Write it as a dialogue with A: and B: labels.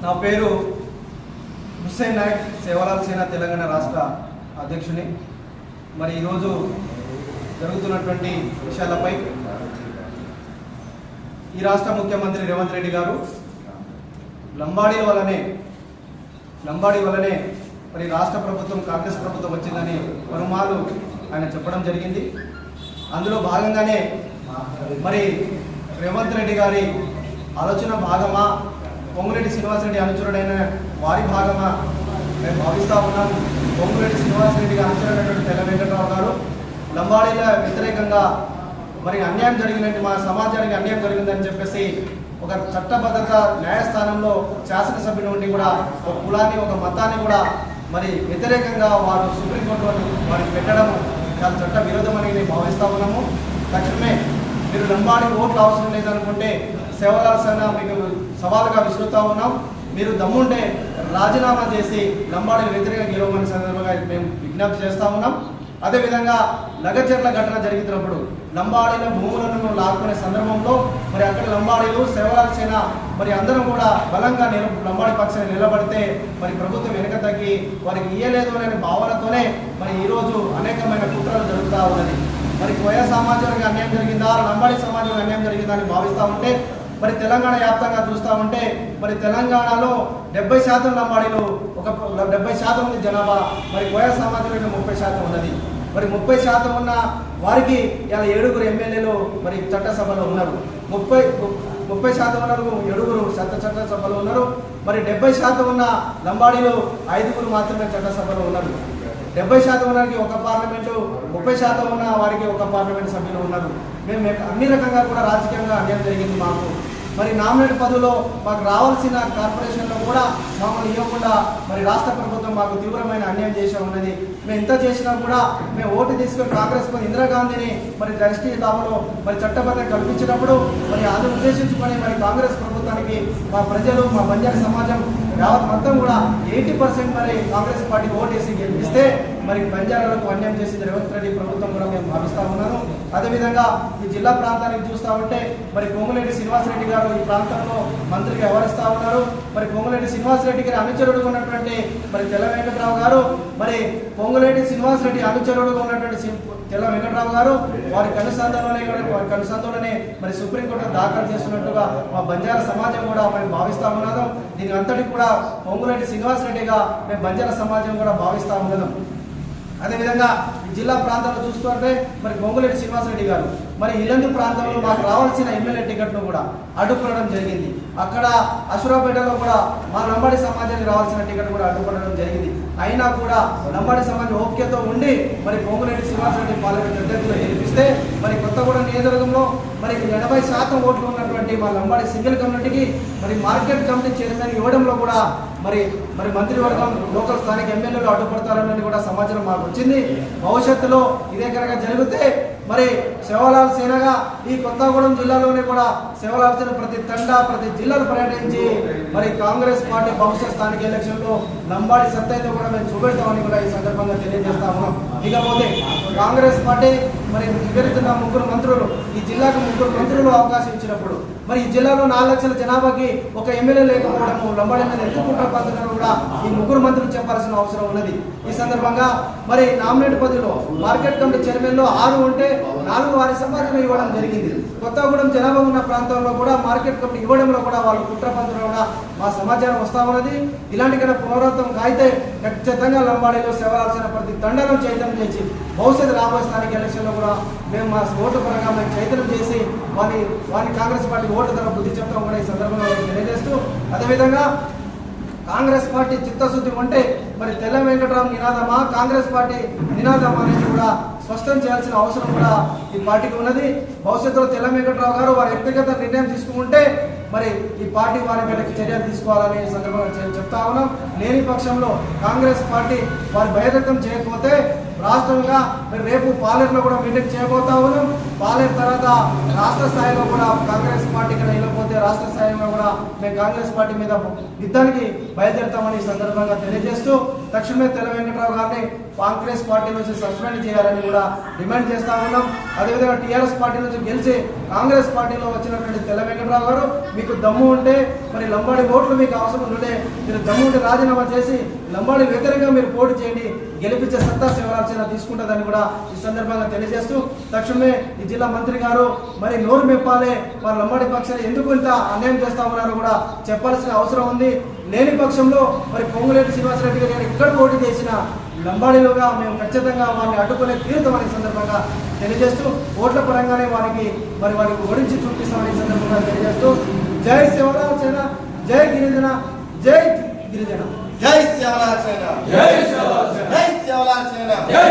A: నా పేరు హుస్సేన్ నాయక్, సేవలాల్ సేన తెలంగాణ రాష్ట్ర అధ్యక్షుని. మరి ఈరోజు జరుగుతున్నటువంటి విషయాలపై ఈ రాష్ట్ర ముఖ్యమంత్రి రేవంత్ రెడ్డి గారు లంబాడీ వల్లనే మరి రాష్ట్ర ప్రభుత్వం కాంగ్రెస్ ప్రభుత్వం వచ్చిందని పలుమార్లు ఆయన చెప్పడం జరిగింది. అందులో భాగంగానే మరి రేవంత్ రెడ్డి గారి ఆలోచన భాగమా, పొంగులేటి శ్రీనివాసరెడ్డి అనుచరుడైన వారి భాగమా మేము భావిస్తూ ఉన్నాం. పొంగులేటి శ్రీనివాసరెడ్డికి అనుచరుడైనటువంటి తెల్ల వెంకట్రావు గారు లంబాడీల వ్యతిరేకంగా మరి అన్యాయం జరిగినట్టు, మా సమాజానికి అన్యాయం జరిగిందని చెప్పేసి ఒక చట్టబద్ధత న్యాయస్థానంలో శాసనసభ్యుల నుండి కూడా ఒక కులాన్ని, ఒక మతాన్ని కూడా మరి వ్యతిరేకంగా వారు సుప్రీంకోర్టులో వారికి పెట్టడం చాలా చట్ట విరోధమని నేను భావిస్తూ ఉన్నాము. తక్షణమే మీరు లంబాడీ ఓట్లు అవసరం లేదనుకుంటే సేవలాల్ సేన మీకు సవాలుగా విసురుతూ ఉన్నాం. మీరు దమ్ముంటే రాజీనామా చేసి లంబాడీల వ్యతిరేకంగా గెలవమని సందర్భంగా మేము విజ్ఞప్తి చేస్తూ ఉన్నాం. అదేవిధంగా లగచర్ల ఘటన జరిగినప్పుడు లంబాడీల భూములను లాక్కునే సందర్భంలో మరి అక్కడ లంబాడీలు, సేవలాల్ సేన మరి అందరం కూడా బలంగా లంబాడీ పక్షాన్ని నిలబడితే మరి ప్రభుత్వం వెనుక తగ్గి వారికి ఇయ్యలేదు అనే భావనతోనే మరి ఈరోజు అనేకమైన కుట్రలు జరుగుతూ ఉన్నది. మరి కోయ సమాజానికి అన్యాయం జరిగిందా, లంబాడీ సమాజానికి అన్యాయం జరిగిందా అని భావిస్తూ ఉంటే మరి తెలంగాణ వ్యాప్తంగా చూస్తూ ఉంటే మరి తెలంగాణలో 70% లంబాడీలు, ఒక 70% ఉంది జనాభా. మరి కోయ సమాజంలో 30% ఉన్నది. మరి 30% ఉన్న వారికి ఇలా 7 ఎమ్మెల్యేలు మరి చట్టసభలో ఉన్నారు. 30% ఉన్నారు, 7 చట్టసభలో ఉన్నారు. మరి 70% ఉన్న లంబాడీలు 5 మాత్రమే చట్టసభలో ఉన్నారు. 70% ఉన్నవారికి ఒక పార్లమెంటు, 30% ఉన్న వారికి ఒక పార్లమెంట్ సభ్యులు ఉన్నారు. మేము అన్ని రకంగా కూడా రాజకీయంగా అన్యాయం జరిగింది మాకు. మరి నామినేట్ పదవిలో మాకు రావాల్సిన కార్పొరేషన్లో కూడా మమ్మల్ని ఇవ్వకుండా మరి రాష్ట్ర ప్రభుత్వం మాకు తీవ్రమైన అన్యాయం చేసే ఉన్నది. మేము ఇంత చేసినా కూడా మేము ఓటు తీసుకొని కాంగ్రెస్ ఇందిరాగాంధీని మరి దృష్టి తామలో మరి చట్టబద్ధత కల్పించినప్పుడు మరి అది ఉద్దేశించుకొని మరి కాంగ్రెస్ ప్రభుత్వానికి మా ప్రజలు, మా బంజారా సమాజం యావత్ మొత్తం కూడా 80% మరి కాంగ్రెస్ పార్టీకి ఓటేసి గెలిపిస్తే మరి బంజారాలకు అన్యాయం చేసింది రేవంత్ రెడ్డి ప్రభుత్వం కూడా మేము భావిస్తూ ఉన్నాను. అదేవిధంగా ఈ జిల్లా ప్రాంతానికి చూస్తూ ఉంటే మరి పొంగులేటి శ్రీనివాసరెడ్డి గారు ఈ ప్రాంతంలో మంత్రిగా వ్యవహరిస్తూ ఉన్నారు. మరి పొంగులేటి శ్రీనివాసరెడ్డి గారి అనుచరుడుగా ఉన్నటువంటి మరి తెల్ల వెంకట్రావు గారు, మరి పొంగులేటి శ్రీనివాసరెడ్డి అనుచరుడుగా ఉన్నటువంటి తెల్ల వెంకట్రావు గారు వారి కనుసంధంలోనే మరి సుప్రీంకోర్టు దాఖలు చేస్తున్నట్టుగా మా బంజారా సమాజం కూడా మేము భావిస్తూ ఉన్నాము. దీని అంతటి కూడా పొంగులేటి శ్రీనివాసరెడ్డిగా మేము బంజారా సమాజం కూడా భావిస్తూ ఉన్నాం. అదేవిధంగా ఈ జిల్లా ప్రాంతంలో చూస్తుంటే మరి పొంగులేటి శ్రీనివాసరెడ్డి గారు మరి ఇల్లందు ప్రాంతంలో మాకు రావాల్సిన ఎమ్మెల్యే టికెట్ను కూడా అడ్డుకోవడం జరిగింది. అక్కడ అసురాపేటలో కూడా మా లంబాడీ సమాజానికి రావాల్సిన టికెట్ కూడా అడ్డుకోవడం జరిగింది. అయినా కూడా లంబాడీ సమాజం ఓపికతో ఉండి మరి పొంగులేటి శ్రీనివాసరెడ్డి పార్లమెంట్ అభ్యర్థులు గెలిపిస్తే మరి కొత్తగూడెం నియోజకవర్గంలో మరి 80% ఓట్లు ఉన్నటువంటి మా లంబాడీ సింగిల్ కమ్యూనిటీకి మరి మార్కెట్ కమిటీ చైర్మన్ ఇవ్వడంలో కూడా మరి మంత్రివర్గం, లోకల్ స్థానిక ఎమ్మెల్యేలు అడ్డుపడతారని కూడా సమాచారం మాకు వచ్చింది. భవిష్యత్తులో ఇదే కనుక జరిగితే మరి సేవలాల్ సేనగా ఈ కొత్తగూడెం జిల్లాలోనే కూడా సేవలాల్ సేన ప్రతి తండా, ప్రతి జిల్లాలో పర్యటించి మరి కాంగ్రెస్ పార్టీ భవిష్యత్ స్థానిక ఎలక్షన్లో లంబాడీ సత్తైతే కూడా మేము చూపెడతామని కూడా ఈ సందర్భంగా తెలియజేస్తా ఉన్నాం. ఇకపోతే కాంగ్రెస్ పార్టీ మరి వివరిస్తున్న 3 మంత్రులు, ఈ జిల్లాకు 3 మంత్రులు అవకాశం ఇచ్చినప్పుడు మరి ఈ జిల్లాలో 4 లక్షల జనాభాకి ఒక ఎమ్మెల్యే లేకపోవడము, లంబాడీ మీద ఎందుకు కుట్ర పద్ధతులను కూడా ఈ 3 మంత్రులు చెప్పాల్సిన అవసరం ఉన్నది. ఈ సందర్భంగా మరి నామినేట్ పదవిలో మార్కెట్ కమిటీ చైర్మన్లో 6 ఉంటే 4 వారి సమాజం ఇవ్వడం జరిగింది. కొత్తగూడెం జనాభా ఉన్న ప్రాంతంలో కూడా మార్కెట్ కమిటీ ఇవ్వడంలో కూడా వాళ్ళు కుట్ర పద్ధతులు కూడా మా సమాచారం వస్తూ ఉన్నది. ఇలాంటి కన్నా పునరావృతం అయితే ఖచ్చితంగా లంబాడీలో సేవలాల్సిన ప్రతి తండనం చైతన్యం చేసి భవిష్యత్తు రాబోయే స్థానిక ఎలక్షన్లో కూడా మేము మా ఓటు పరంగా మేము చైతన్యం చేసి వారిని కాంగ్రెస్ పార్టీ ఓటు ధర బుద్ధి చెప్తాం కూడా ఈ సందర్భంగా తెలియజేస్తూ, అదేవిధంగా కాంగ్రెస్ పార్టీ చిత్తశుద్ధి ఉంటే మరి తెల్ల వెంకట్రావు నినాదమా, కాంగ్రెస్ పార్టీ నినాదమా అనేది కూడా స్పష్టం చేయాల్సిన అవసరం కూడా ఈ పార్టీకి ఉన్నది. భవిష్యత్తులో తెల్ల వెంకట్రావు గారు వారి వ్యక్తిగత నిర్ణయం తీసుకుంటే మరి ఈ పార్టీ వారి మీదకి చర్యలు తీసుకోవాలని సందర్భంగా చెప్తా ఉన్నాం. లేని పక్షంలో కాంగ్రెస్ పార్టీ వారి బహిర్గతం చేయకపోతే రాష్ట్రంగా రేపు పాలేరులో కూడా మీటింగ్ చేయబోతా ఉన్నాం. పాలేరు తర్వాత రాష్ట్ర స్థాయిలో కూడా కాంగ్రెస్ పార్టీ కన్నా వెళ్ళకపోతే రాష్ట్ర స్థాయిలో కూడా మేము కాంగ్రెస్ పార్టీ మీద యుద్ధానికి బయలుదేరుతామని ఈ సందర్భంగా తెలియజేస్తూ తక్షణమే తెల్ల వెంకట్రావు గారిని కాంగ్రెస్ పార్టీ నుంచి సస్పెండ్ చేయాలని కూడా డిమాండ్ చేస్తా ఉన్నాం. అదేవిధంగా టీఆర్ఎస్ పార్టీ నుంచి గెలిచి కాంగ్రెస్ పార్టీలో వచ్చినటువంటి తెల్ల వెంకట్రావు గారు మీకు దమ్ము ఉంటే మరి లంబాడి ఓట్లు మీకు అవసరం ఉంటే మీరు దమ్ముంటే రాజీనామా చేసి లంబాడి వ్యతిరేకంగా మీరు పోటీ చేయండి, గెలిపించే సత్తా శివరాజసేన తీసుకుంటుందని కూడా ఈ సందర్భంగా తెలియజేస్తూ తక్షణమే ఈ జిల్లా మంత్రి గారు మరి నోరు మెప్పాలి, మరి లంబాడి పక్షాలు ఎందుకు ఇంత అన్యాయం చేస్తా ఉన్నారో కూడా చెప్పాల్సిన అవసరం ఉంది. లేని పక్షంలో మరి పొంగులేటి శ్రీనివాసరెడ్డి గారు ఎక్కడ పోటీ చేసినా లంబాడిలోగా మేము ఖచ్చితంగా వారిని అడ్డుకునే తీరుతామని సందర్భంగా తెలియజేస్తూ ఓట్ల పరంగానే వారికి ఓడించి చూపిస్తామని సందర్భంగా తెలియజేస్తూ జై శివరాజసేన, జై గిరిజన, జై గిరిజన,
B: జై శివరాజసేన, జై శివరాజసేన, జై శివరాజసేన, జై